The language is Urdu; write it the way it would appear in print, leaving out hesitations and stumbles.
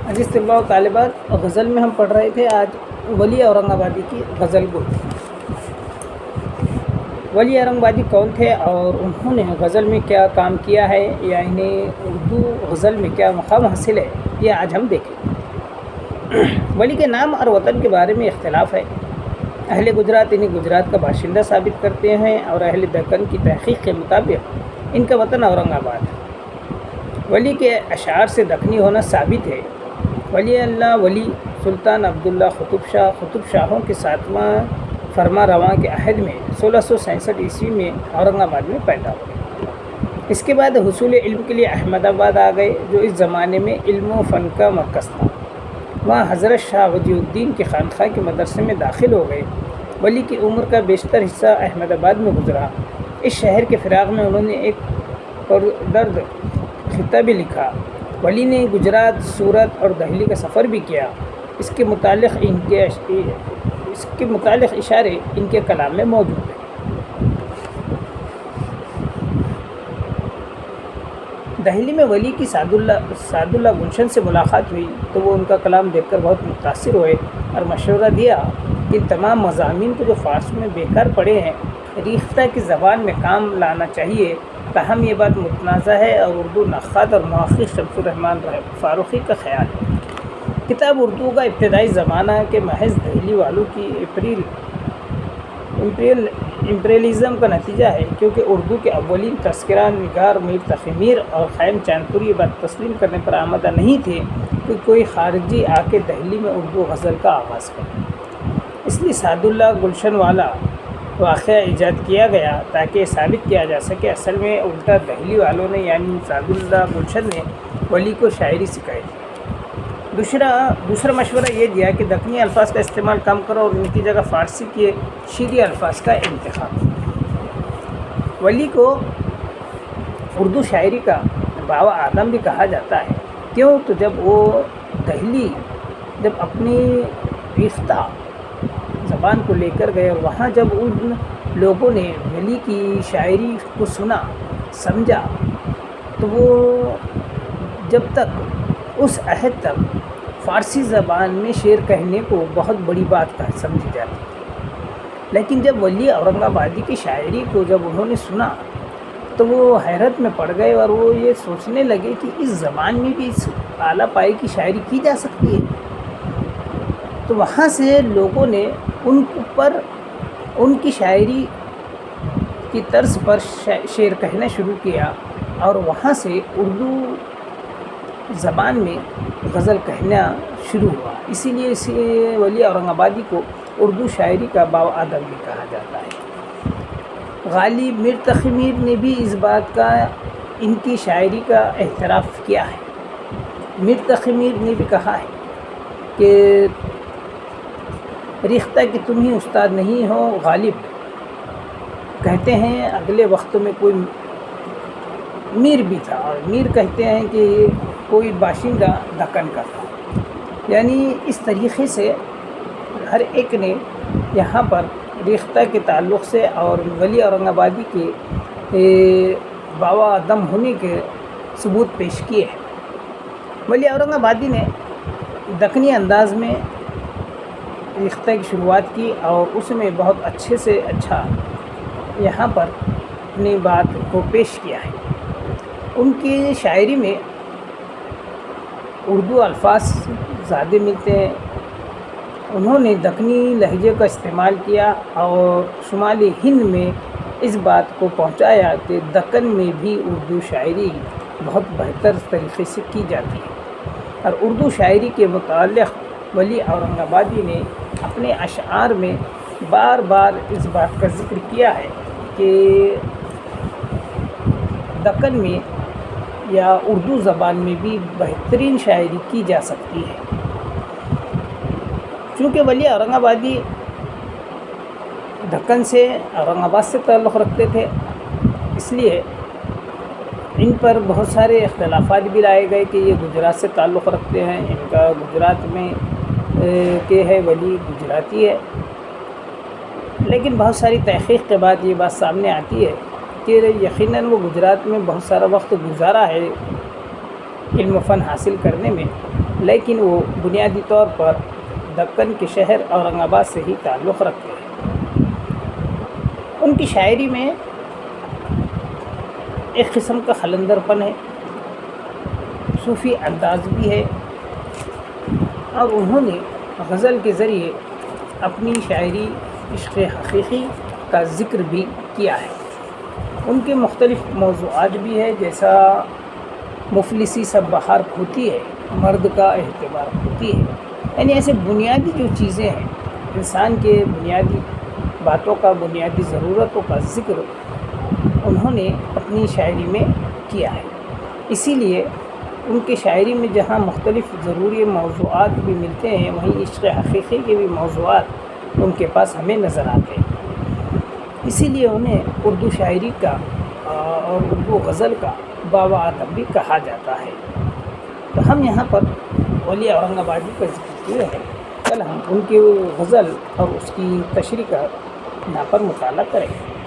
عزیز طلباء و طالبات، غزل میں ہم پڑھ رہے تھے آج ولی اورنگ آبادی کی غزل کو۔ ولی اورنگ آبادی کون تھے اور انہوں نے غزل میں کیا کام کیا ہے، یا انہیں اردو غزل میں کیا مقام حاصل ہے، یہ آج ہم دیکھیں۔ ولی کے نام اور وطن کے بارے میں اختلاف ہے۔ اہل گجرات انہیں گجرات کا باشندہ ثابت کرتے ہیں، اور اہل دکن کی تحقیق کے مطابق ان کا وطن اورنگ آباد ہے۔ ولی کے اشعار سے دکنی ہونا ثابت ہے۔ ولی اللہ ولی سلطان عبداللہ قطب شاہوں کے 7واں فرما رواں کے عہد میں 1666 عیسوی میں اورنگ آباد میں پیدا ہوئے۔ اس کے بعد حصول علم کے لیے احمد آباد آ گئے، جو اس زمانے میں علم و فن کا مرکز تھا۔ وہاں حضرت شاہ ولی الدین کے خانقاہ کے مدرسے میں داخل ہو گئے۔ ولی کی عمر کا بیشتر حصہ احمد آباد میں گزرا۔ اس شہر کے فراق میں انہوں نے ایک پردرد خطہ بھی لکھا۔ ولی نے گجرات، سورت اور دہلی کا سفر بھی کیا۔ اس کے متعلق اشارے ان کے کلام میں موجود ہیں۔ دہلی میں ولی کی سعد اللہ گلشن سے ملاقات ہوئی تو وہ ان کا کلام دیکھ کر بہت متاثر ہوئے اور مشورہ دیا کہ ان تمام مضامین کو جو فارسی میں بیکار پڑے ہیں، ریختہ کی زبان میں کام لانا چاہیے۔ تاہم یہ بات متنازع ہے اور اردو نقاد اور محقق شمس الرحمن فاروقی کا خیال ہے۔ کتاب اردو کا ابتدائی زمانہ کے محض دہلی والوں کی امپریلزم کا نتیجہ ہے، کیونکہ اردو کے اولین تذکرہ نگار میر تقی میر اور خیم چاند پور یہ بات تسلیم کرنے پر آمادہ نہیں تھے کہ کوئی خارجی آ کے دہلی میں اردو غزل کا آغاز کرے۔ اس لیے سعد اللہ گلشن والا واقعہ ایجاد کیا گیا تاکہ یہ ثابت کیا جا سکے اصل میں الٹا دہلی والوں نے یعنی سعد اللہ گلشن نے ولی کو شاعری سکھائی تھی۔ دوسرا مشورہ یہ دیا کہ دکنی الفاظ کا استعمال کم کرو اور ان کی جگہ فارسی کے شیریں الفاظ کا انتخاب۔ ولی کو اردو شاعری کا بابا آدم بھی کہا جاتا ہے۔ کیوں؟ تو جب اپنی ریختہ زبان کو لے کر گئے اور وہاں جب ان لوگوں نے ولی کی شاعری کو سنا سمجھا تو وہ جب تک اس عہد تک فارسی زبان میں شعر کہنے کو بہت بڑی بات سمجھی جاتی تھی، لیکن جب ولی اورنگ آبادی کی شاعری کو جب انہوں نے سنا تو وہ حیرت میں پڑ گئے اور وہ یہ سوچنے لگے کہ اس زبان میں بھی اس اعلیٰ پائے کی شاعری کی جا سکتی ہے۔ تو وہاں سے لوگوں نے ان کی شاعری کی طرز پر شعر کہنا شروع کیا اور وہاں سے اردو زبان میں غزل کہنا شروع ہوا۔ اسی لیے ولی اورنگ آبادی کو اردو شاعری کا بابا آدم بھی کہا جاتا ہے۔ غالب میر تقی میر نے بھی اس بات کا ان کی شاعری کا اعتراف کیا ہے۔ میر تقی میر نے بھی کہا ہے کہ ریختہ کہ تم ہی استاد نہیں ہو غالب، کہتے ہیں اگلے وقت میں کوئی میر بھی تھا، اور میر کہتے ہیں کہ کوئی باشندہ دکن کا تھا۔ یعنی اس طریقے سے ہر ایک نے یہاں پر ریختہ کے تعلق سے اور ولی اورنگ آبادی کے بابا آدم ہونے کے ثبوت پیش کیے ہیں۔ ولی اورنگ آبادی نے دکنی انداز میں ریختہ کی شروعات کی اور اس میں بہت اچھے سے اچھا یہاں پر اپنی بات کو پیش کیا ہے۔ ان کی شاعری میں اردو الفاظ زیادہ ملتے ہیں۔ انہوں نے دکنی لہجے کا استعمال کیا اور شمالی ہند میں اس بات کو پہنچایا کہ دکن میں بھی اردو شاعری بہت بہتر طریقے سے کی جاتی ہے۔ اور اردو شاعری کے متعلق ولی اورنگ آبادی نے اپنے اشعار میں بار بار اس بات کا ذکر کیا ہے کہ دکن میں یا اردو زبان میں بھی بہترین شاعری کی جا سکتی ہے۔ چونکہ ولی اورنگ آبادی دکن سے اورنگ آباد سے تعلق رکھتے تھے، اس لیے ان پر بہت سارے اختلافات بھی لائے گئے کہ یہ گجرات سے تعلق رکھتے ہیں، ان کا گجرات میں کہ ہے ولی گجراتی ہے۔ لیکن بہت ساری تحقیق کے بعد یہ بات سامنے آتی ہے کہ یقیناً وہ گجرات میں بہت سارا وقت گزارا ہے علم و فن حاصل کرنے میں، لیکن وہ بنیادی طور پر دکن کے شہر اورنگ آباد سے ہی تعلق رکھتے ہیں۔ ان کی شاعری میں ایک قسم کا خلندر پن ہے، صوفی انداز بھی ہے، اور انہوں نے غزل کے ذریعے اپنی شاعری عشق حقیقی کا ذکر بھی کیا ہے۔ ان کے مختلف موضوعات بھی ہے، جیسا مفلسی سب بہار کھوتی ہے، مرد کا اعتبار کھوتی ہے، یعنی ایسے بنیادی جو چیزیں ہیں، انسان کے بنیادی باتوں کا، بنیادی ضرورتوں کا ذکر انہوں نے اپنی شاعری میں کیا ہے۔ اسی لیے ان کی شاعری میں جہاں مختلف ضروری موضوعات بھی ملتے ہیں، وہیں عشق حقیقی کے بھی موضوعات ان کے پاس ہمیں نظر آتے ہیں۔ اسی لیے انہیں اردو شاعری کا اور اردو غزل کا بابا ادب بھی کہا جاتا ہے۔ تو ہم یہاں پر ولی اورنگ آبادی کا ذکر کیے ہیں، کل ہم ان کی غزل اور اس کی تشریح کا یہاں پر مطالعہ کریں گے۔